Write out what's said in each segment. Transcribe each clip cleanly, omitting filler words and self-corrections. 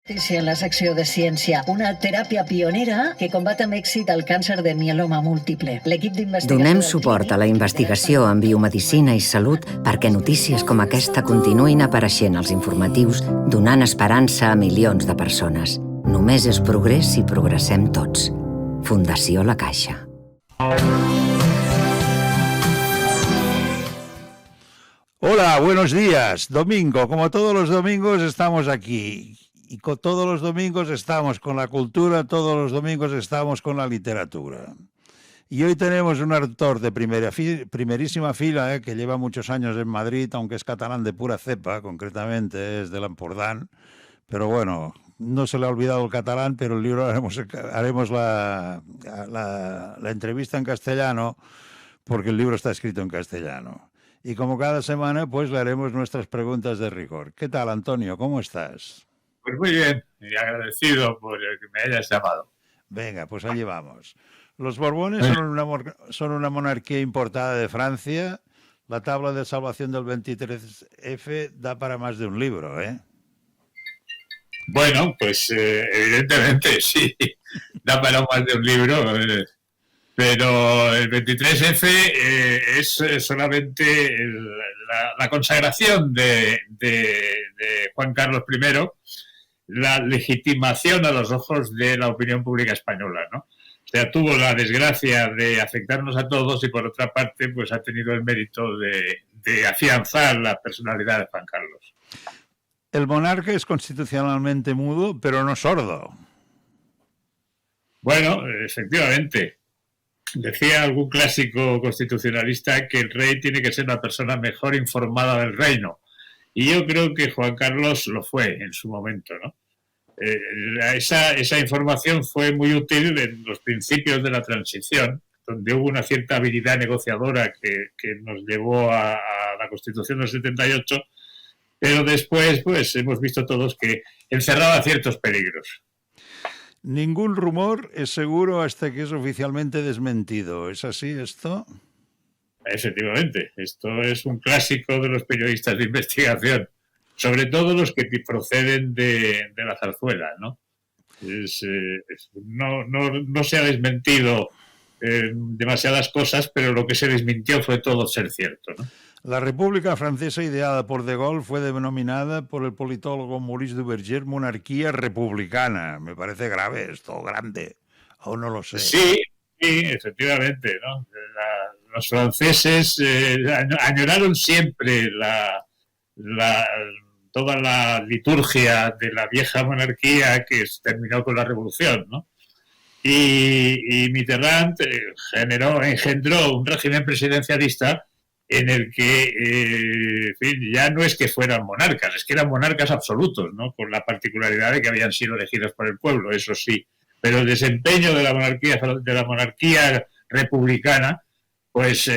En la secció de ciència, una teràpia pionera que combat amb èxit el càncer de mieloma múltiple. L'equip d'investigació... Donem suport a la investigació en biomedicina i salut perquè notícies com aquesta continuïn apareixent als informatius, donant esperança a milions de persones. Només és progrés si progressem tots. Fundació La Caixa. Hola, buenos días. Domingo, como todos los domingos estamos aquí. Y todos los domingos estamos con la cultura, todos los domingos estamos con la literatura. Y hoy tenemos un autor de primerísima fila, que lleva muchos años en Madrid, aunque es catalán de pura cepa, concretamente es del Ampurdán. Pero bueno, no se le ha olvidado el catalán, pero el libro haremos la entrevista en castellano, porque el libro está escrito en castellano. Y como cada semana, pues le haremos nuestras preguntas de rigor. ¿Qué tal, Antonio? ¿Cómo estás? Pues muy bien, y agradecido por el que me hayas llamado. Venga, pues allí vamos. Los Borbones son una monarquía importada de Francia. La tabla de salvación del 23F da para más de un libro, ¿eh? Bueno, pues evidentemente sí, da para más de un libro, pero el 23F es solamente la consagración de Juan Carlos I, la legitimación a los ojos de la opinión pública española, ¿no? O sea, tuvo la desgracia de afectarnos a todos y, por otra parte, pues ha tenido el mérito de afianzar la personalidad de Juan Carlos. El monarca es constitucionalmente mudo, pero no sordo. Bueno, efectivamente. Decía algún clásico constitucionalista que el rey tiene que ser la persona mejor informada del reino. Y yo creo que Juan Carlos lo fue en su momento, ¿no? Esa información fue muy útil en los principios de la transición, donde hubo una cierta habilidad negociadora que nos llevó a la Constitución del 78, pero después pues hemos visto todos que encerraba ciertos peligros. Ningún rumor es seguro hasta que es oficialmente desmentido. ¿Es así esto? Efectivamente, esto es un clásico de los periodistas de investigación, sobre todo los que proceden de la zarzuela, ¿no? No se ha desmentido demasiadas cosas, pero lo que se desmintió fue todo ser cierto, ¿no? La República Francesa ideada por De Gaulle fue denominada por el politólogo Maurice Duverger monarquía republicana. Me parece grave esto, grande. Aún no lo sé. Sí, efectivamente, ¿no? Los franceses añoraron siempre toda la liturgia de la vieja monarquía que terminó con la Revolución, ¿no? Y Mitterrand engendró un régimen presidencialista en el que, en fin, ya no es que fueran monarcas, es que eran monarcas absolutos, ¿no? Con la particularidad de que habían sido elegidos por el pueblo, eso sí. Pero el desempeño de la monarquía republicana, pues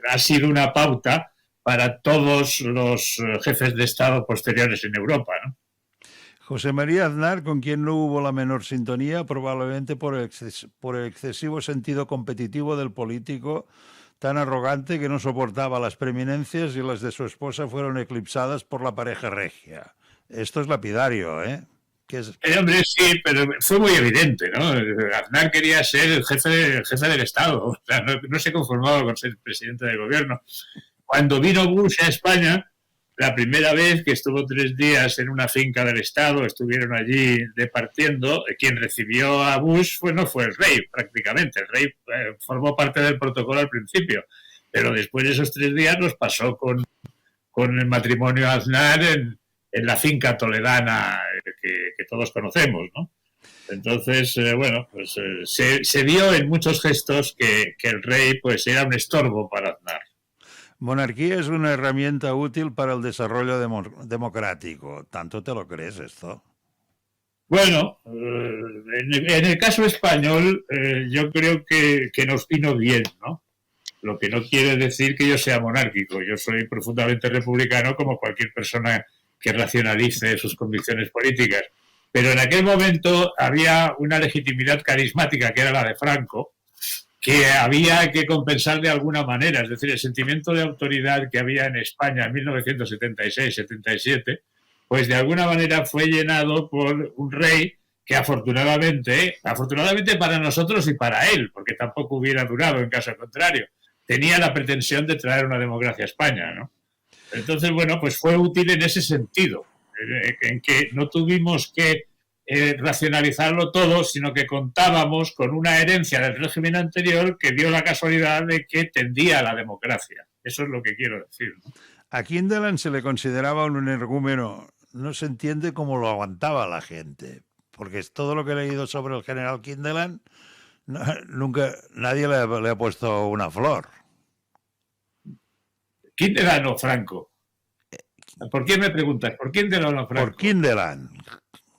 ha sido una pauta para todos los jefes de Estado posteriores en Europa, ¿no? José María Aznar, con quien no hubo la menor sintonía, probablemente por el excesivo sentido competitivo del político, tan arrogante que no soportaba las preeminencias, y las de su esposa fueron eclipsadas por la pareja regia. Esto es lapidario, ¿eh? Hombre, sí, pero fue muy evidente, ¿no? Aznar quería ser el jefe del Estado, o sea, no se conformaba con ser presidente del gobierno. Cuando vino Bush a España, la primera vez que estuvo 3 días en una finca del Estado, estuvieron allí departiendo, quien recibió a Bush no fue el rey, prácticamente. El rey formó parte del protocolo al principio, pero después de esos 3 días los pasó con el matrimonio Aznar en la finca toledana que todos conocemos, ¿no? Entonces, bueno, pues se vio en muchos gestos que el rey pues era un estorbo para Aznar. Monarquía es una herramienta útil para el desarrollo democrático. ¿Tanto te lo crees esto? Bueno, en el caso español yo creo que nos vino bien, ¿no? Lo que no quiere decir que yo sea monárquico. Yo soy profundamente republicano, como cualquier persona que racionalice sus convicciones políticas. Pero en aquel momento había una legitimidad carismática, que era la de Franco, que había que compensar de alguna manera. Es decir, el sentimiento de autoridad que había en España en 1976-77, pues de alguna manera fue llenado por un rey que afortunadamente para nosotros y para él, porque tampoco hubiera durado en caso contrario, tenía la pretensión de traer una democracia a España, ¿no? Entonces, bueno, pues fue útil en ese sentido, en que no tuvimos que racionalizarlo todo, sino que contábamos con una herencia del régimen anterior que dio la casualidad de que tendía a la democracia. Eso es lo que quiero decir, ¿no? A Kindelan se le consideraba un energúmeno. No se entiende cómo lo aguantaba la gente, porque es todo lo que he leído sobre el general Kindelan, nunca nadie le ha puesto una flor. ¿Kindelan o Franco? ¿Por qué me preguntas? ¿Por Kindelan o Franco? Por Kindelan.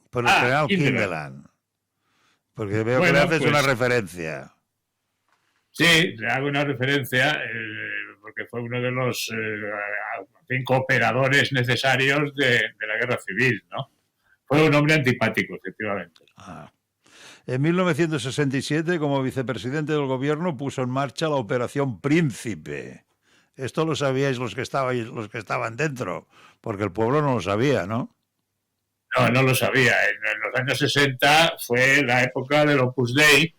Por el general Kindelan. Porque veo que le haces una referencia. Sí, le hago una referencia porque fue uno de los cooperadores necesarios de la guerra civil, ¿no? Fue un hombre antipático, efectivamente. En 1967, como vicepresidente del gobierno, puso en marcha la Operación Príncipe. Esto lo sabíais los que estaban dentro, porque el pueblo no lo sabía, ¿no? No, no lo sabía. En los años 60 fue la época del Opus Dei,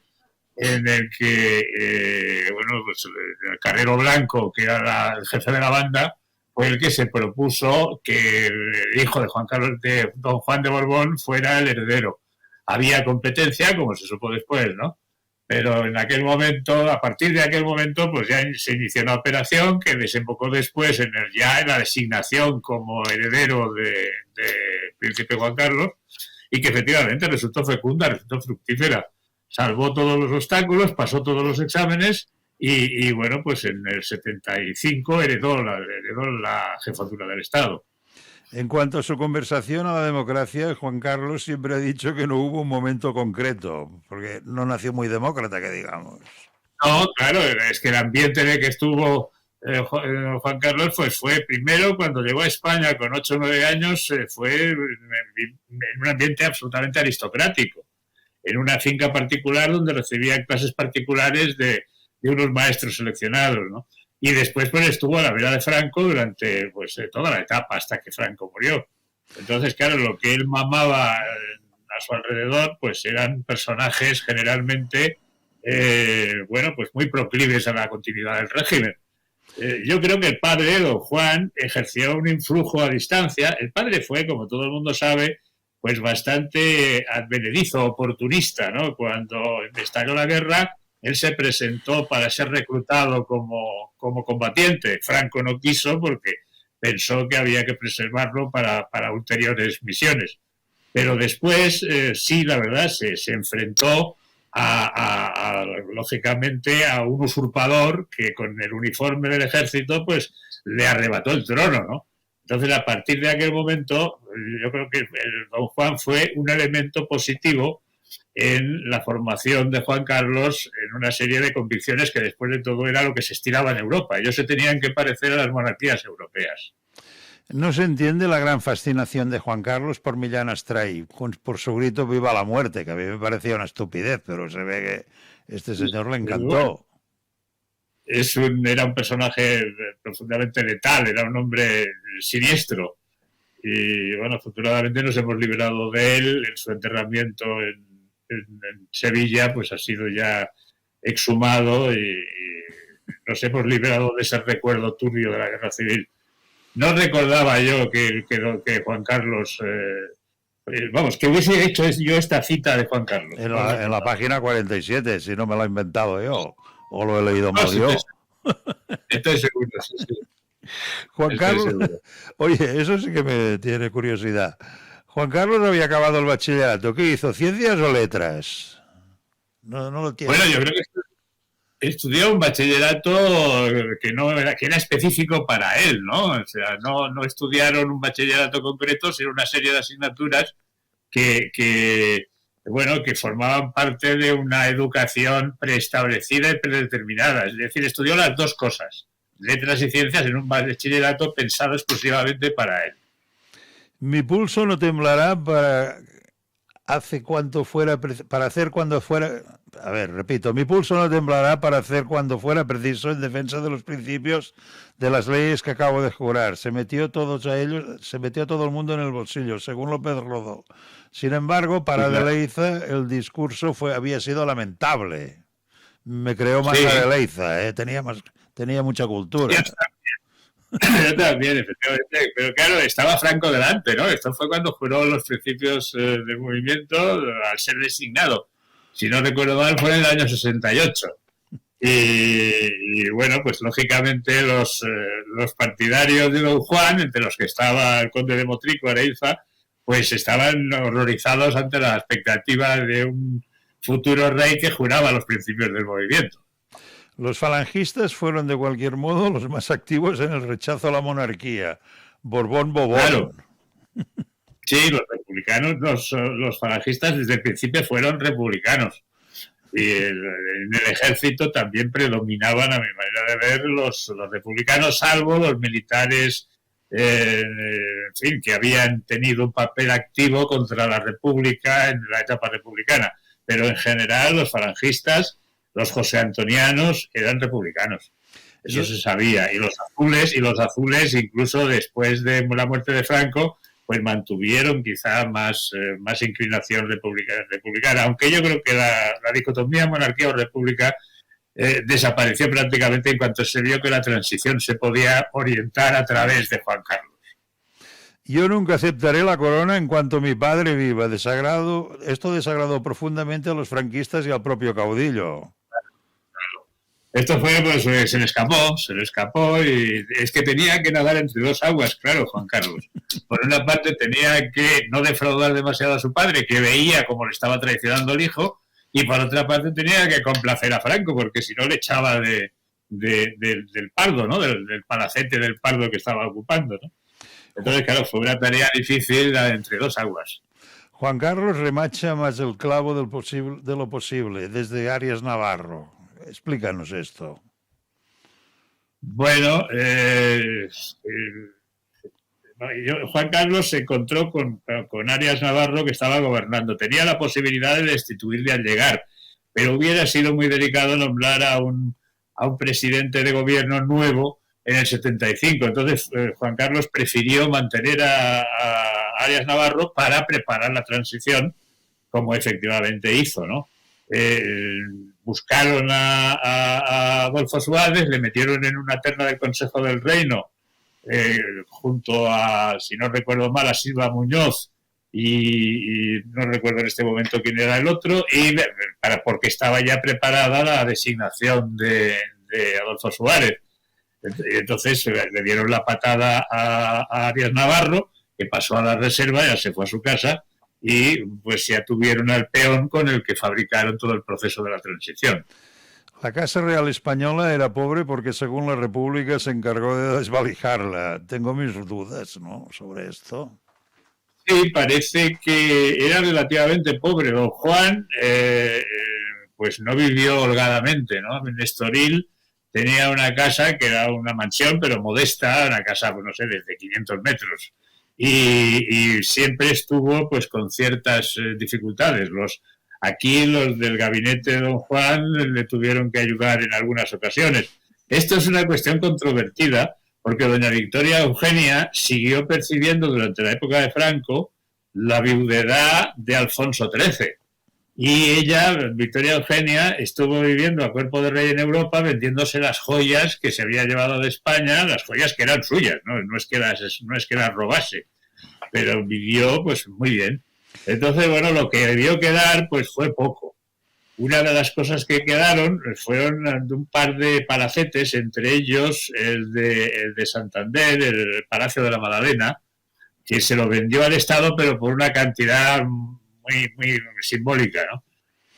en el que, pues el Carrero Blanco, que era el jefe de la banda, fue el que se propuso que el hijo de Juan Carlos, de don Juan de Borbón, fuera el heredero. Había competencia, como se supo después, ¿no? Pero en aquel momento, a partir de aquel momento, pues ya se inició una operación que desembocó después en la designación como heredero de Príncipe Juan Carlos, y que efectivamente resultó fecunda, resultó fructífera. Salvó todos los obstáculos, pasó todos los exámenes y bueno, pues en el 75 heredó la jefatura del Estado. En cuanto a su conversación a la democracia, Juan Carlos siempre ha dicho que no hubo un momento concreto, porque no nació muy demócrata, que digamos. No, claro, es que el ambiente en el que estuvo Juan Carlos pues fue primero cuando llegó a España con 8 o 9 años, fue en un ambiente absolutamente aristocrático, en una finca particular donde recibía clases particulares de unos maestros seleccionados, ¿no? Y después pues estuvo a la vera de Franco durante pues toda la etapa hasta que Franco murió. Entonces, claro, lo que él mamaba a su alrededor pues eran personajes generalmente pues muy proclives a la continuidad del régimen. Yo creo que el padre, don Juan, ejerció un influjo a distancia. El padre fue, como todo el mundo sabe, pues bastante advenedizo, oportunista, ¿no? Cuando estalló la guerra, él se presentó para ser reclutado como combatiente. Franco no quiso porque pensó que había que preservarlo para ulteriores misiones. Pero después, sí, la verdad, se enfrentó lógicamente a un usurpador que con el uniforme del ejército pues le arrebató el trono, ¿no? Entonces, a partir de aquel momento, yo creo que el don Juan fue un elemento positivo en la formación de Juan Carlos en una serie de convicciones que después de todo era lo que se estilaba en Europa. Ellos se tenían que parecer a las monarquías europeas. No se entiende la gran fascinación de Juan Carlos por Millán Astray, por su grito "Viva la muerte", que a mí me parecía una estupidez, pero se ve que este señor le encantó. Era un personaje profundamente letal, era un hombre siniestro. Y bueno, afortunadamente nos hemos liberado de él. En su enterramiento en Sevilla pues ha sido ya exhumado y nos hemos liberado de ese recuerdo turbio de la guerra civil. No recordaba yo que Juan Carlos... que hubiese hecho yo esta cita de Juan Carlos. En la página 47, si no me lo he inventado yo, o lo he leído mal yo. Estoy seguro, sí. Juan Carlos... Oye, eso sí que me tiene curiosidad. Juan Carlos no había acabado el bachillerato. ¿Qué hizo? ¿Ciencias o letras? No lo tiene. Bueno, yo creo que estudió un bachillerato que era específico para él, ¿no? O sea, no estudiaron un bachillerato concreto, sino una serie de asignaturas que formaban parte de una educación preestablecida y predeterminada. Es decir, estudió las dos cosas, letras y ciencias, en un bachillerato pensado exclusivamente para él. Mi pulso no temblará para para hacer cuando fuera... A ver, repito, mi pulso no temblará para hacer cuando fuera preciso en defensa de los principios de las leyes que acabo de jurar. Se metió todo el mundo en el bolsillo, según López Rodó. Sin embargo, para de Leiza el discurso había sido lamentable. Me creó más a de Leiza, tenía mucha cultura. Yo también, efectivamente. Pero claro, estaba Franco delante, ¿no? Esto fue cuando juró los principios del movimiento al ser designado. Si no recuerdo mal, fue en el año 68. Y bueno, pues lógicamente los partidarios de don Juan, entre los que estaba el conde de Motrico, Areiza, pues estaban horrorizados ante la expectativa de un futuro rey que juraba los principios del movimiento. Los falangistas fueron de cualquier modo los más activos en el rechazo a la monarquía. Borbón. Claro. Sí, los republicanos, los falangistas desde el principio fueron republicanos. Y en el ejército también predominaban, a mi manera de ver, los republicanos, salvo los militares, en fin, que habían tenido un papel activo contra la República en la etapa republicana. Pero en general los falangistas, los joseantonianos, eran republicanos. Eso se sabía. Y los azules, incluso después de la muerte de Franco, pues mantuvieron quizá más inclinación republicana. Aunque yo creo que la dicotomía monarquía o república desapareció prácticamente en cuanto se vio que la transición se podía orientar a través de Juan Carlos. Yo nunca aceptaré la corona en cuanto mi padre viva. Esto desagradó profundamente a los franquistas y al propio caudillo. Esto fue, pues se le escapó y es que tenía que nadar entre dos aguas, claro, Juan Carlos. Por una parte tenía que no defraudar demasiado a su padre, que veía cómo le estaba traicionando el hijo, y por otra parte tenía que complacer a Franco, porque si no le echaba del pardo, ¿no? Del palacete del pardo que estaba ocupando, ¿no? Entonces, claro, fue una tarea difícil entre dos aguas. Juan Carlos remacha más el clavo de lo posible, desde Arias Navarro. Explícanos esto. Bueno, Juan Carlos se encontró con Arias Navarro, que estaba gobernando. Tenía la posibilidad de destituirle al llegar, pero hubiera sido muy delicado nombrar a un presidente de gobierno nuevo en el 75. Entonces, Juan Carlos prefirió mantener a Arias Navarro para preparar la transición, como efectivamente hizo, ¿no? Buscaron a Adolfo Suárez, le metieron en una terna del Consejo del Reino, junto a, si no recuerdo mal, a Silva Muñoz, y no recuerdo en este momento quién era el otro, porque estaba ya preparada la designación de Adolfo Suárez. Entonces le dieron la patada a Arias Navarro, que pasó a la reserva, ya se fue a su casa, y pues ya tuvieron al peón con el que fabricaron todo el proceso de la transición. La Casa Real Española era pobre porque, según la República, se encargó de desvalijarla. Tengo mis dudas, ¿no?, sobre esto. Sí, parece que era relativamente pobre. Don Juan, pues no vivió holgadamente, ¿no? En Estoril tenía una casa que era una mansión, pero modesta, una casa, pues no sé, de 500 metros. Y siempre estuvo pues con ciertas dificultades. Aquí los del gabinete de don Juan le tuvieron que ayudar en algunas ocasiones. Esto es una cuestión controvertida porque doña Victoria Eugenia siguió percibiendo durante la época de Franco la viudedad de Alfonso XIII. Y ella, Victoria Eugenia, estuvo viviendo a cuerpo de rey en Europa vendiéndose las joyas que se había llevado de España, las joyas que eran suyas, no es que las robase, pero vivió pues muy bien. Entonces, bueno, lo que debió quedar pues fue poco. Una de las cosas que quedaron fueron un par de palacetes, entre ellos el de Santander, el Palacio de la Magdalena, que se lo vendió al Estado, pero por una cantidad muy simbólica, ¿no?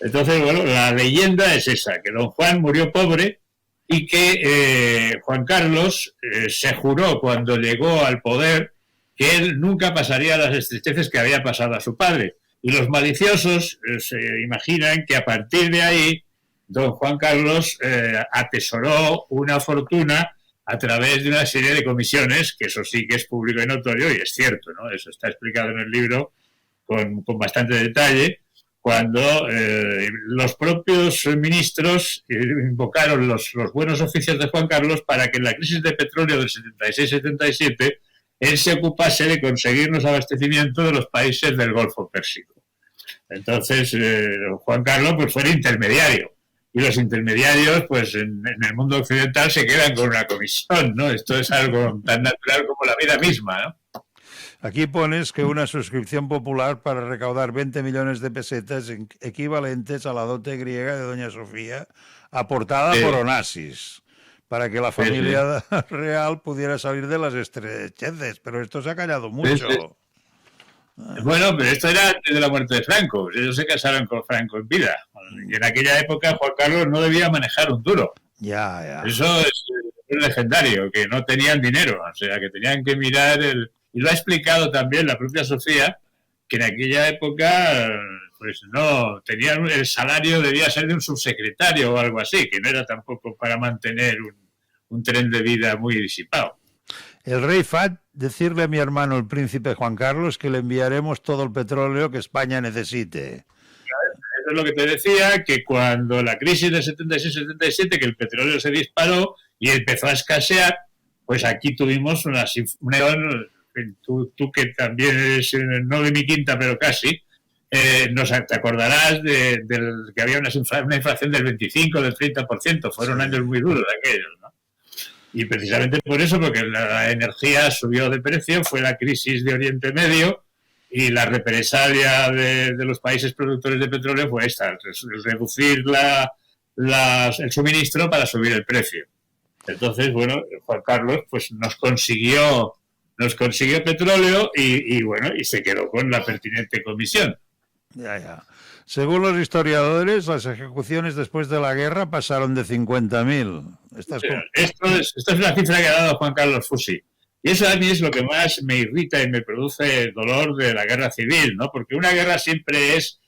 Entonces, bueno, la leyenda es esa, que don Juan murió pobre y que Juan Carlos se juró cuando llegó al poder que él nunca pasaría las estrecheces que había pasado a su padre. Y los maliciosos se imaginan que a partir de ahí don Juan Carlos atesoró una fortuna a través de una serie de comisiones, que eso sí que es público y notorio, y es cierto, ¿no? Eso está explicado en el libro, con bastante detalle, cuando los propios ministros invocaron los buenos oficios de Juan Carlos para que en la crisis de petróleo del 76-77 él se ocupase de conseguir los abastecimientos de los países del Golfo Pérsico. Entonces, Juan Carlos pues fue el intermediario. Y los intermediarios, pues en el mundo occidental se quedan con una comisión, ¿no? Esto es algo tan natural como la vida misma, ¿no? Aquí pones que una suscripción popular para recaudar 20 millones de pesetas equivalentes a la dote griega de Doña Sofía, aportada por Onassis, para que la familia real pudiera salir de las estrecheces. Pero esto se ha callado mucho. Bueno, pero esto era antes de la muerte de Franco. Ellos se casaron con Franco en vida. Y en aquella época Juan Carlos no debía manejar un duro. Ya. Eso es legendario, que no tenían dinero. O sea, que tenían que mirar el... Y lo ha explicado también la propia Sofía, que en aquella época pues no tenían, el salario debía ser de un subsecretario o algo así, que no era tampoco para mantener un tren de vida muy disipado. El rey Fahd, decirle a mi hermano el príncipe Juan Carlos que le enviaremos todo el petróleo que España necesite. Eso es lo que te decía, que cuando la crisis de 76-77, que el petróleo se disparó y empezó a escasear, pues aquí tuvimos una tú que también eres no de mi quinta, pero casi, te acordarás de que había una inflación del 25, del 30%, fueron años muy duros aquellos, ¿no? Y precisamente por eso, porque la energía subió de precio, fue la crisis de Oriente Medio y la represalia de los países productores de petróleo fue esta, reducir el suministro para subir el precio. Entonces, bueno, Juan Carlos pues nos consiguió petróleo y se quedó con la pertinente comisión. Ya. Según los historiadores, las ejecuciones después de la guerra pasaron de 50.000. Esto es una cifra que ha dado Juan Carlos Fusi. Y eso a mí es lo que más me irrita y me produce dolor de la guerra civil, ¿no? Porque una guerra siempre es,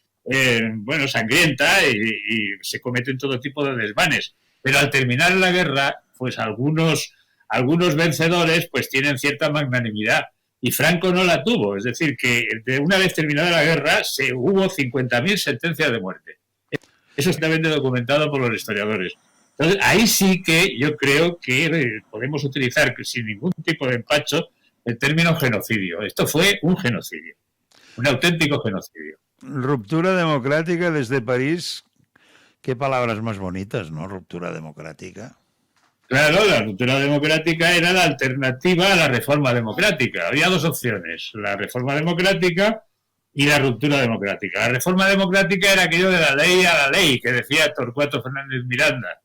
sangrienta y se cometen todo tipo de desmanes. Pero al terminar la guerra, pues algunos vencedores pues tienen cierta magnanimidad. Y Franco no la tuvo, es decir, que de una vez terminada la guerra hubo 50.000 sentencias de muerte. Eso está bien documentado por los historiadores. Entonces, ahí sí que yo creo que podemos utilizar sin ningún tipo de empacho el término genocidio. Esto fue un genocidio, un auténtico genocidio. Ruptura democrática desde París, qué palabras más bonitas, ¿no? Ruptura democrática. Claro, la ruptura democrática era la alternativa a la reforma democrática. Había dos opciones, la reforma democrática y la ruptura democrática. La reforma democrática era aquello de la ley a la ley, que decía Torcuato Fernández Miranda,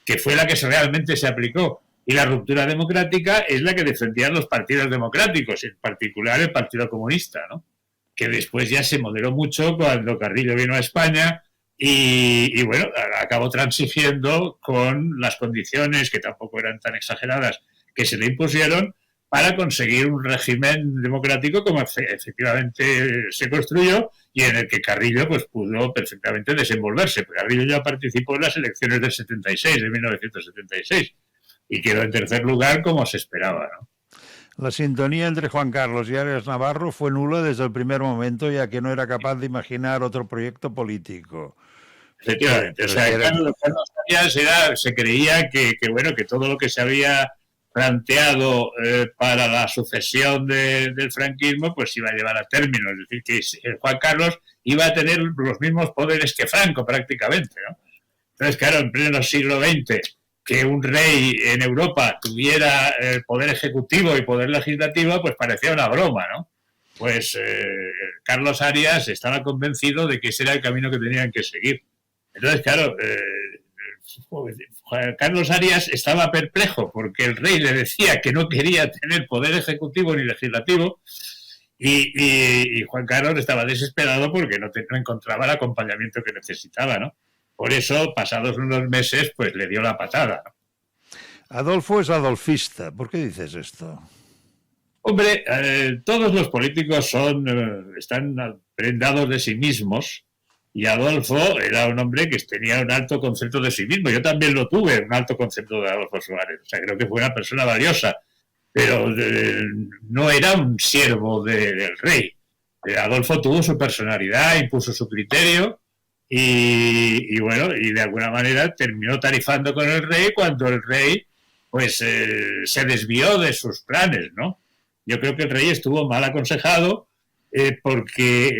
que fue la que realmente se aplicó. Y la ruptura democrática es la que defendían los partidos democráticos, en particular el Partido Comunista, ¿no? Que después ya se moderó mucho cuando Carrillo vino a España. Y bueno, acabó transigiendo con las condiciones, que tampoco eran tan exageradas, que se le impusieron para conseguir un régimen democrático como efectivamente se construyó y en el que Carrillo pues pudo perfectamente desenvolverse. Carrillo ya participó en las elecciones del 76, de 1976, y quedó en tercer lugar como se esperaba, ¿no? La sintonía entre Juan Carlos y Arias Navarro fue nula desde el primer momento, ya que no era capaz de imaginar otro proyecto político. Efectivamente, o sea, Carlos Arias se creía que todo lo que se había planteado para la sucesión del franquismo pues iba a llevar a término, es decir, que Juan Carlos iba a tener los mismos poderes que Franco prácticamente, ¿no? Entonces, claro, en pleno siglo XX, que un rey en Europa tuviera el poder ejecutivo y poder legislativo, pues parecía una broma, ¿no? Pues Carlos Arias estaba convencido de que ese era el camino que tenían que seguir. Entonces, claro, Carlos Arias estaba perplejo porque el rey le decía que no quería tener poder ejecutivo ni legislativo y Juan Carlos estaba desesperado porque no encontraba el acompañamiento que necesitaba, ¿no? Por eso, pasados unos meses, pues le dio la patada, ¿no? Adolfo es adolfista. ¿Por qué dices esto? Hombre, todos los políticos están prendados de sí mismos. Y Adolfo era un hombre que tenía un alto concepto de sí mismo. Yo también lo tuve, un alto concepto de Adolfo Suárez. O sea, creo que fue una persona valiosa, pero no era un siervo del rey. Adolfo tuvo su personalidad, impuso su criterio y bueno, y de alguna manera terminó tarifando con el rey cuando el rey pues se desvió de sus planes, ¿no? Yo creo que el rey estuvo mal aconsejado porque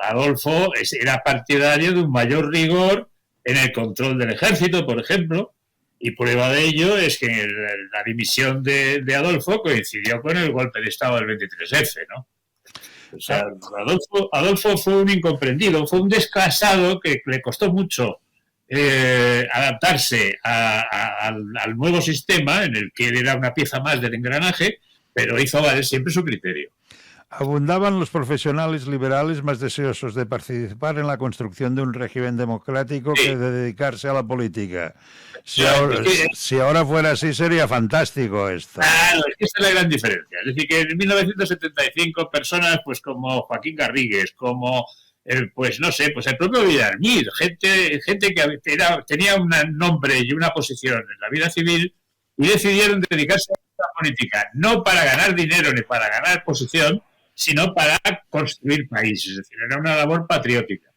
Adolfo era partidario de un mayor rigor en el control del ejército, por ejemplo, y prueba de ello es que la dimisión de Adolfo coincidió con el golpe de Estado del 23F, ¿no? O sea, Adolfo fue un incomprendido, fue un desclasado que le costó mucho adaptarse al nuevo sistema en el que él era una pieza más del engranaje, pero hizo valer siempre su criterio. Abundaban los profesionales liberales más deseosos de participar en la construcción de un régimen democrático que de dedicarse a la política. Si ahora fuera así, sería fantástico esto. Claro, es que esa es la gran diferencia. Es decir, que en 1975 personas pues como Joaquín Garrigues, como pues no sé, pues el propio Villarmir, gente que tenía un nombre y una posición en la vida civil y decidieron dedicarse a la política, no para ganar dinero ni para ganar posición, sino para construir país. Es decir, era una labor patriótica.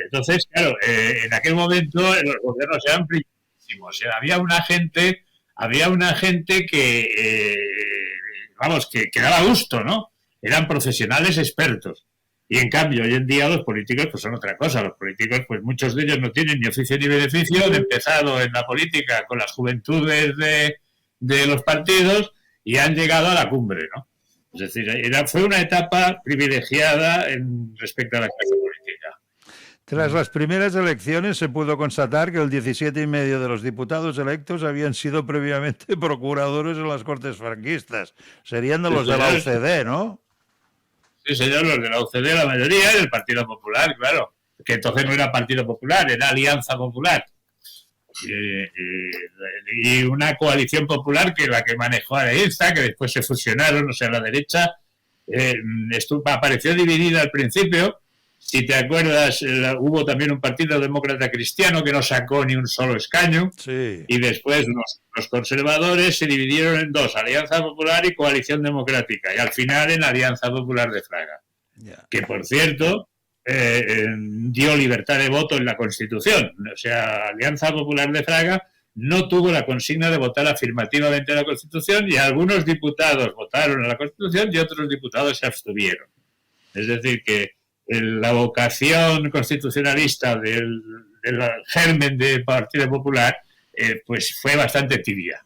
Entonces, claro, en aquel momento los gobiernos eran primerísimos. Había una gente que, vamos, que daba gusto, ¿no? Eran profesionales expertos. Y en cambio, hoy en día los políticos pues son otra cosa. Los políticos, pues muchos de ellos no tienen ni oficio ni beneficio. Han empezado en la política con las juventudes de los partidos y han llegado a la cumbre, ¿no? Es decir, fue una etapa privilegiada respecto a la clase política. Tras las primeras elecciones se pudo constatar que el 17,5% de los diputados electos habían sido previamente procuradores en las Cortes franquistas. Serían de los de la UCD, ¿no? Sí, señor, los de la UCD, la mayoría, y del Partido Popular, claro. Que entonces no era Partido Popular, era Alianza Popular. Y una coalición popular que la que manejó Arainza, que después se fusionaron, o sea, la derecha apareció dividida al principio. Si te acuerdas, hubo también un partido demócrata cristiano que no sacó ni un solo escaño, sí. Y después los conservadores se dividieron en dos, Alianza Popular y Coalición Democrática, y al final en Alianza Popular de Fraga, que por cierto dio libertad de voto en la Constitución. O sea, Alianza Popular de Fraga no tuvo la consigna de votar afirmativamente a la Constitución y algunos diputados votaron a la Constitución y otros diputados se abstuvieron. Es decir, que la vocación constitucionalista del germen del Partido Popular pues fue bastante tibia.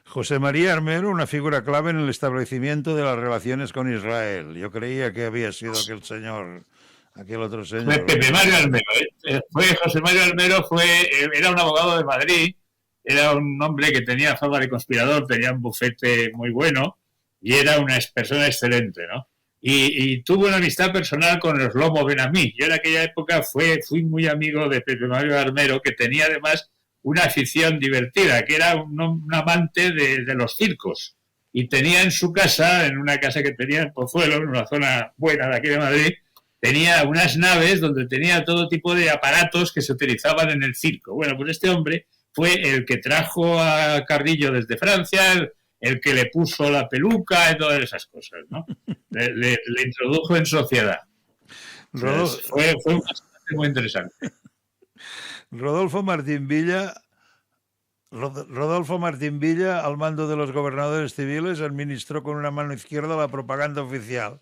José María Armero, una figura clave en el establecimiento de las relaciones con Israel. Yo creía que había sido aquel otro señor. Fue Pepe Mario Armero. José Mario Armero era un abogado de Madrid, era un hombre que tenía fama de conspirador, tenía un bufete muy bueno y era una persona excelente, ¿no? Y tuvo una amistad personal con el Shlomo Ben-Ami. Yo en aquella época fui muy amigo de Pepe Mario Armero, que tenía además una afición divertida, que era un amante de los circos. Y tenía en su casa, en una casa que tenía en Pozuelo, en una zona buena de aquí de Madrid, tenía unas naves donde tenía todo tipo de aparatos que se utilizaban en el circo. Bueno, pues este hombre fue el que trajo a Carrillo desde Francia, el que le puso la peluca y todas esas cosas, ¿no? Le introdujo en sociedad. Fue un personaje muy interesante. Rodolfo Martín Villa, al mando de los gobernadores civiles, administró con una mano izquierda la propaganda oficial.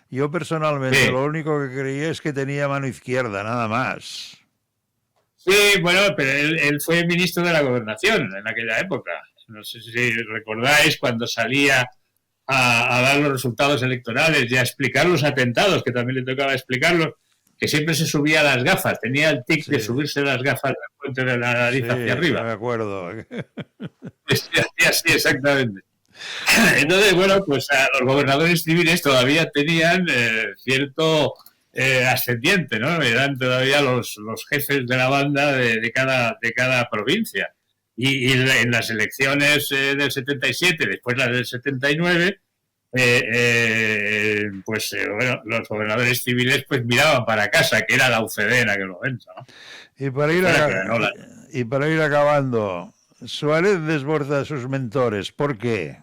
Yo personalmente lo único que creía es que tenía mano izquierda, nada más. Sí, bueno, pero él fue ministro de la Gobernación en aquella época. No sé si recordáis cuando salía a dar los resultados electorales y a explicar los atentados, que también le tocaba explicarlos, que siempre se subía las gafas, tenía el tic de subirse las gafas del puente de la nariz hacia arriba. Me acuerdo. Sí, exactamente. Entonces, bueno, pues los gobernadores civiles todavía tenían cierto ascendiente, ¿no? Eran todavía los jefes de la banda de cada provincia. Y en las elecciones del 77, después las del 79, bueno, los gobernadores civiles pues miraban para casa, que era la UCD en aquel momento, ¿no? Y para ir acabando, Suárez desborda a sus mentores. ¿Por qué?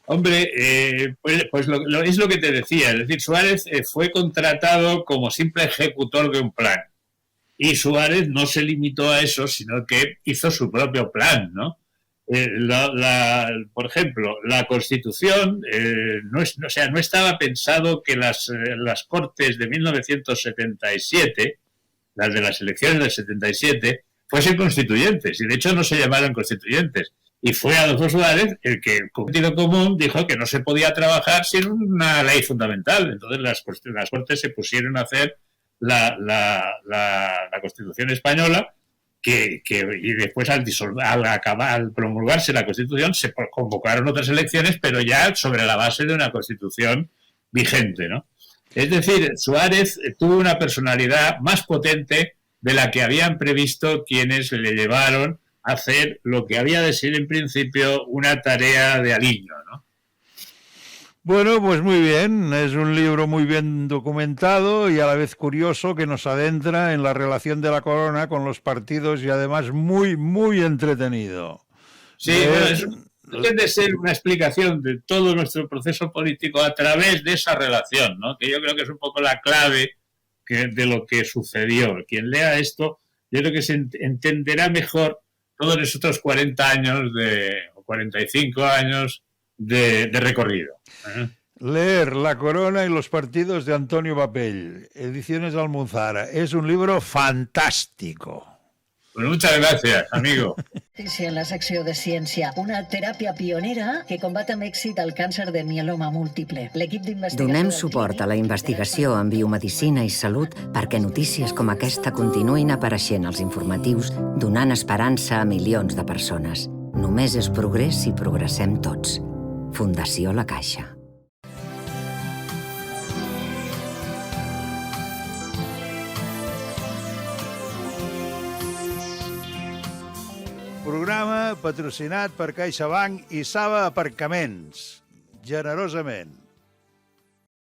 Hombre, pues es lo que te decía. Es decir, Suárez fue contratado como simple ejecutor de un plan. Y Suárez no se limitó a eso, sino que hizo su propio plan, ¿no? Por ejemplo, la Constitución no estaba pensado que las Cortes de 1977, las de las elecciones del 77, fuesen constituyentes, y de hecho no se llamaron constituyentes. Y fue Adolfo Suárez el que, con sentido común, dijo que no se podía trabajar sin una ley fundamental. Entonces las Cortes se pusieron a hacer la Constitución española, y después al promulgarse la Constitución se convocaron otras elecciones, pero ya sobre la base de una Constitución vigente, ¿no? Es decir, Suárez tuvo una personalidad más potente de la que habían previsto quienes le llevaron a hacer lo que había de ser en principio una tarea de aliño, ¿no? Bueno, pues muy bien, es un libro muy bien documentado y a la vez curioso, que nos adentra en la relación de la corona con los partidos, y además muy, muy entretenido. Sí, bueno, pretende ser una explicación de todo nuestro proceso político a través de esa relación, ¿no? Que yo creo que es un poco la clave de lo que sucedió. Quien lea esto, yo creo que se entenderá mejor todos esos otros 40 años o 45 años de recorrido. Leer La corona y los partidos de Antonio Papell, Ediciones Almunzara. Es un libro fantástico. Pues muchas gracias, amigo. Notícia en la secció de ciència. Una teràpia pionera que combat amb èxit el càncer de mieloma múltiple. L'equip d'investigació... Donem suport a la investigació en biomedicina i salut perquè notícies com aquesta continuïn apareixent als informatius, donant esperança a milions de persones. Només és progrés si progressem tots. Fundació La Caixa. Programa patrocinat per CaixaBank i Saba Aparcaments. Generosament.